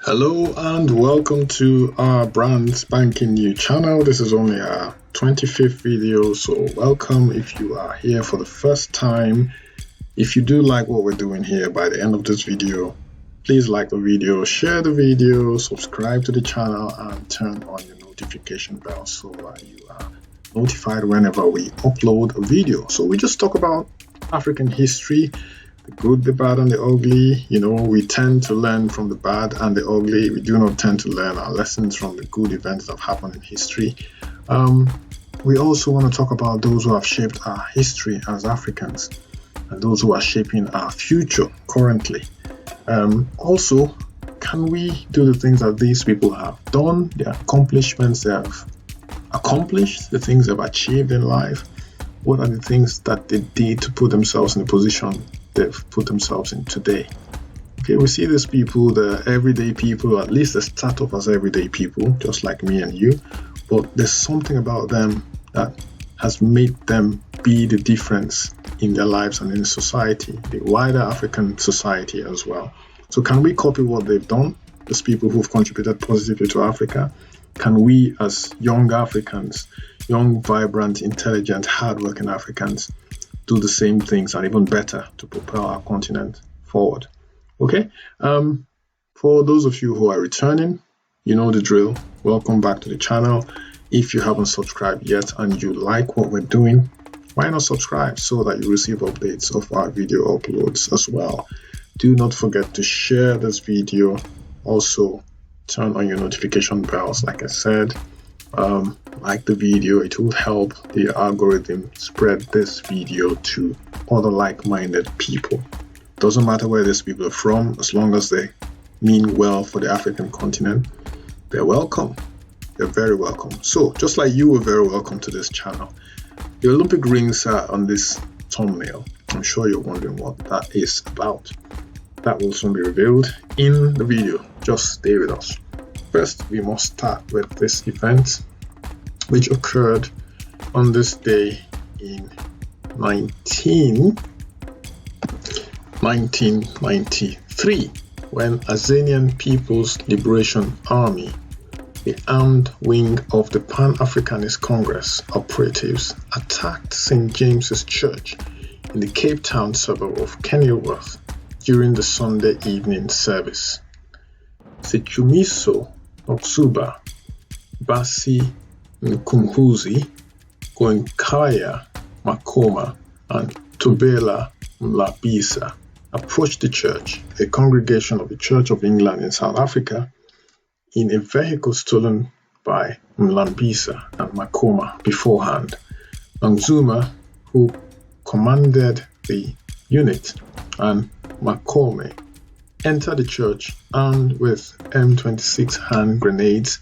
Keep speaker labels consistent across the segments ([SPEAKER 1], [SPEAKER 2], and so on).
[SPEAKER 1] Hello and welcome to our brand spanking new channel. This is only our 25th video, so welcome if you are here for the first time. If you do like what we're doing here, by the end of this video, please like the video, share the video, subscribe to the channel and turn on your notification bell so that you are notified whenever we upload a video. So we just talk about African history, the good, the bad, and the ugly. We tend to learn from the bad and the ugly. We do not tend to learn our lessons from the good events that have happened in history. We also want to talk about those who have shaped our history as Africans and those who are shaping our future currently. Also, can we do the things that these people have done, the accomplishments they have accomplished, the things they've achieved in life? What are the things that they did to put themselves in the position they've put themselves in today? Okay, we see these people, the everyday people, at least they start off as everyday people, just like me and you, but there's something about them that has made them be the difference in their lives and in society, the wider African society as well. So can we copy what they've done, these people who've contributed positively to Africa? Can we as young Africans, young, vibrant, intelligent, hardworking Africans, do the same things and even better to propel our continent forward? Okay, for those of you who are returning, you know the drill. Welcome back to the channel. If you haven't subscribed yet and you like what we're doing, why not subscribe so that you receive updates of our video uploads as well. Do not forget to share this video. Also, turn on your notification bells. Like I said, like the video, it will help the algorithm spread this video to other like-minded people. Doesn't matter where these people are from, as long as they mean well for the African continent, they're welcome. They're very welcome. So just like you were very welcome to this channel, the Olympic rings are on this thumbnail. I'm sure you're wondering what that is about. That will soon be revealed in the video. Just stay with us. First, we must start with this event, which occurred on this day in 1993, when Azanian People's Liberation Army, the armed wing of the Pan-Africanist Congress operatives, attacked St. James's Church in the Cape Town suburb of Kenilworth during the Sunday evening service. Sechumiso Otsuba, Basi Nkumhuzi, Goinkaya Makoma, and Tobela Mlabisa approached the church, a congregation of the Church of England in South Africa, in a vehicle stolen by Mlambisa and Makoma beforehand. Nangzuma, who commanded the unit, and Makome entered the church armed with M26 hand grenades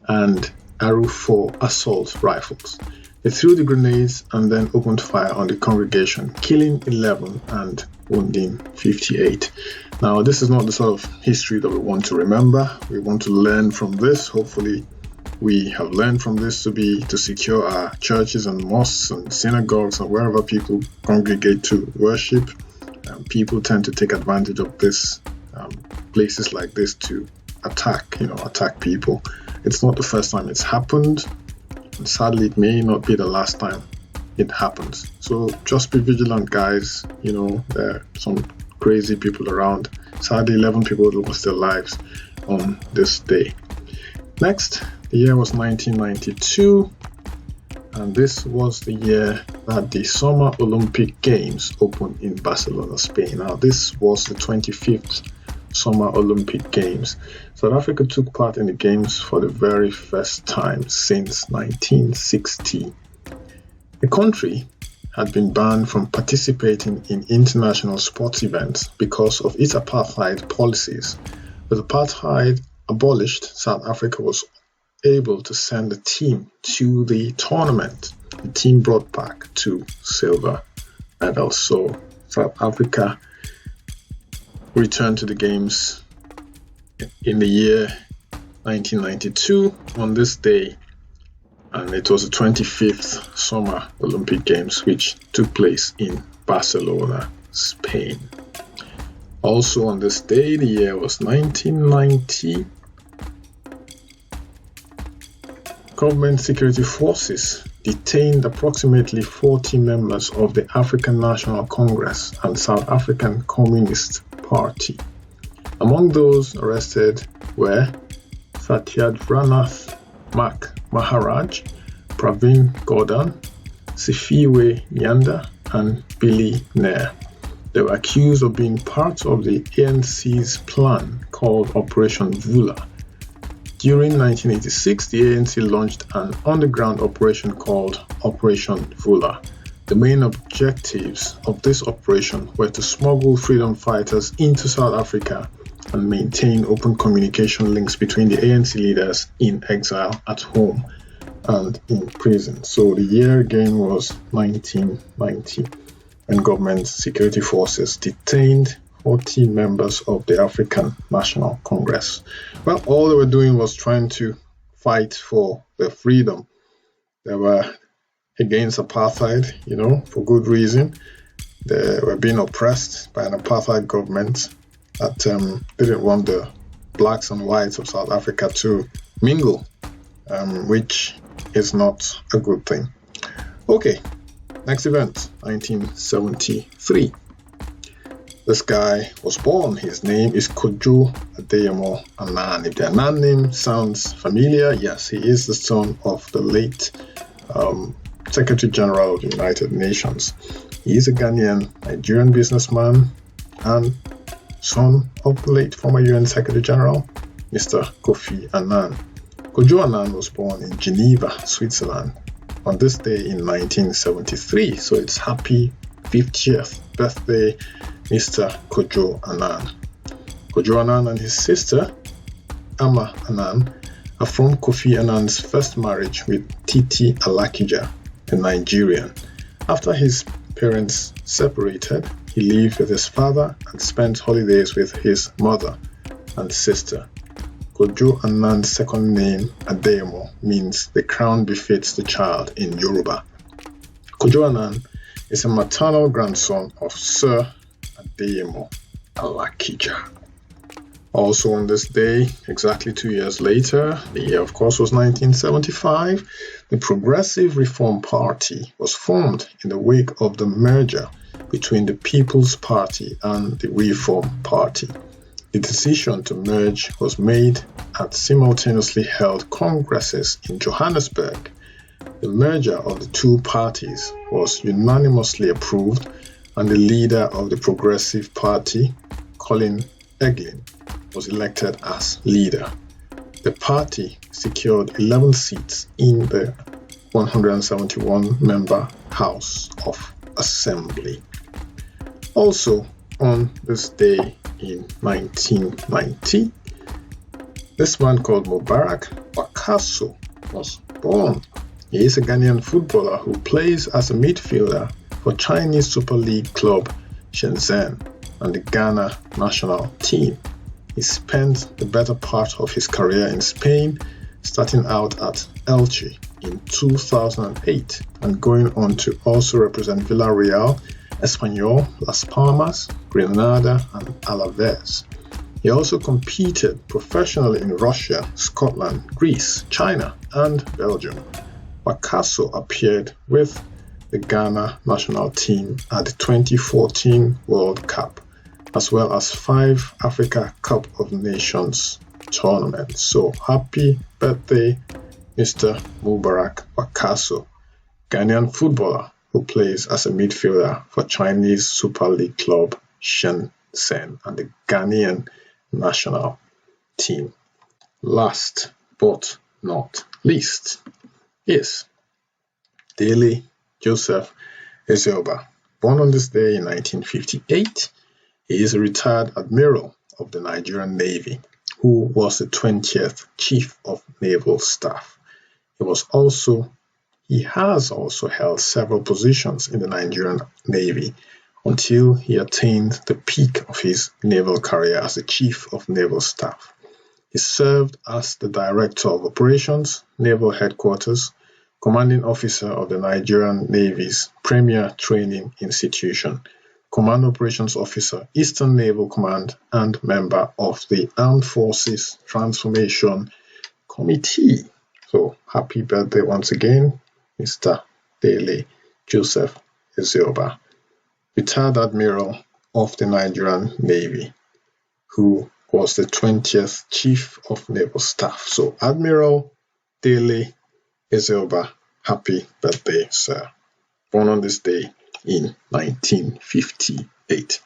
[SPEAKER 1] and Aru-4 assault rifles. They threw the grenades and then opened fire on the congregation, killing 11 and wounding 58. Now, this is not the sort of history that we want to remember. We want to learn from this. Hopefully, we have learned from this to secure our churches and mosques and synagogues and wherever people congregate to worship. People tend to take advantage of this places like this to attack people. It's not the first time it's happened, and sadly it may not be the last time it happens. So just be vigilant, guys. There are some crazy people around. Sadly, 11 people lost their lives on this day. Next, the year was 1992, and this was the year that the Summer Olympic Games opened in Barcelona, Spain. Now, this was the 25th Summer Olympic Games. South Africa took part in the Games for the very first time since 1960. The country had been banned from participating in international sports events because of its apartheid policies. With apartheid abolished, South Africa was able to send a team to the tournament. The team brought back 2 silver medals. So South Africa returned to the Games in the year 1992 on this day, and it was the 25th Summer Olympic Games, which took place in Barcelona, Spain. Also on this day, the year was 1990, government security forces detained approximately 40 members of the African National Congress and South African Communist Party. Among those arrested were Satyadranath Maharaj, Pravin Gordhan, Sifiwe Nyanda, and Billy Nair. They were accused of being part of the ANC's plan called Operation Vula. During 1986, the ANC launched an underground operation called Operation Vula. The main objectives of this operation were to smuggle freedom fighters into South Africa and maintain open communication links between the ANC leaders in exile at home and in prison. So the year again was 1990, when government security forces detained 40 members of the African National Congress. Well, all they were doing was trying to fight for their freedom. They were against apartheid, for good reason. They were being oppressed by an apartheid government that didn't want the blacks and whites of South Africa to mingle, which is not a good thing. Okay, next event, 1973. This guy was born. His name is Kojo Adeyemo Annan. If the Annan name sounds familiar, yes, he is the son of the late Secretary General of the United Nations. He is a Ghanaian Nigerian businessman and son of the late former UN Secretary General, Mr. Kofi Annan. Kojo Annan was born in Geneva, Switzerland, on this day in 1973. So it's happy 50th birthday, Mr. Kojo Annan. Kojo Annan and his sister, Amma Annan, are from Kofi Annan's first marriage with Titi Alakija, a Nigerian. After his parents separated, he lived with his father and spent holidays with his mother and sister. Kojo Annan's second name, Adeyemo, means the crown befits the child in Yoruba. Kojo Annan is a maternal grandson of Sir Adeyemo Alakija. Also on this day, exactly 2 years later, the year of course was 1975, the Progressive Reform Party was formed in the wake of the merger between the People's Party and the Reform Party. The decision to merge was made at simultaneously held congresses in Johannesburg. The merger of the two parties was unanimously approved, and the leader of the Progressive Party, Colin Eglin, was elected as leader. The party secured 11 seats in the 171-member House of Assembly. Also, on this day in 1990, this man called Mubarak Wakaso was born. He is a Ghanaian footballer who plays as a midfielder for Chinese Super League club Shenzhen and the Ghana national team. He spent the better part of his career in Spain, starting out at Elche in 2008 and going on to also represent Villarreal, Espanyol, Las Palmas, Granada, and Alaves. He also competed professionally in Russia, Scotland, Greece, China, and Belgium. Wakaso appeared with the Ghana national team at the 2014 World Cup, as well as 5 Africa Cup of Nations tournaments. So happy birthday, Mr. Mubarak Wakaso, Ghanaian footballer who plays as a midfielder for Chinese Super League club Shenzhen and the Ghanaian national team. Last but not least is Dele Joseph Ezeoba. Born on this day in 1958, he is a retired admiral of the Nigerian Navy who was the 20th Chief of Naval Staff. He has also held several positions in the Nigerian Navy until he attained the peak of his naval career as the Chief of Naval Staff. He served as the Director of Operations, Naval Headquarters, Commanding Officer of the Nigerian Navy's premier training institution, Command Operations Officer, Eastern Naval Command, and member of the Armed Forces Transformation Committee. So happy birthday once again, Mr. Dele Joseph Ezeoba, retired Admiral of the Nigerian Navy, who was the 20th Chief of Naval Staff. So Admiral Dele Ezeoba, happy birthday, sir. Born on this day in 1958.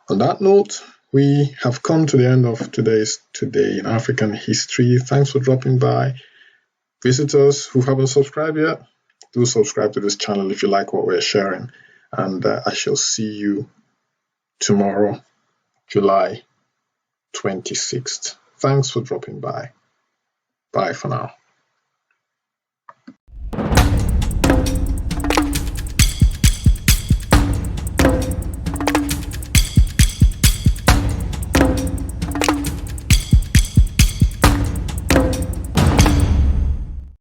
[SPEAKER 1] On that note, we have come to the end of today's Today in African History. Thanks for dropping by. Visitors who haven't subscribed yet, do subscribe to this channel if you like what we're sharing. And I shall see you tomorrow, July 26th. Thanks for dropping by. Bye for now.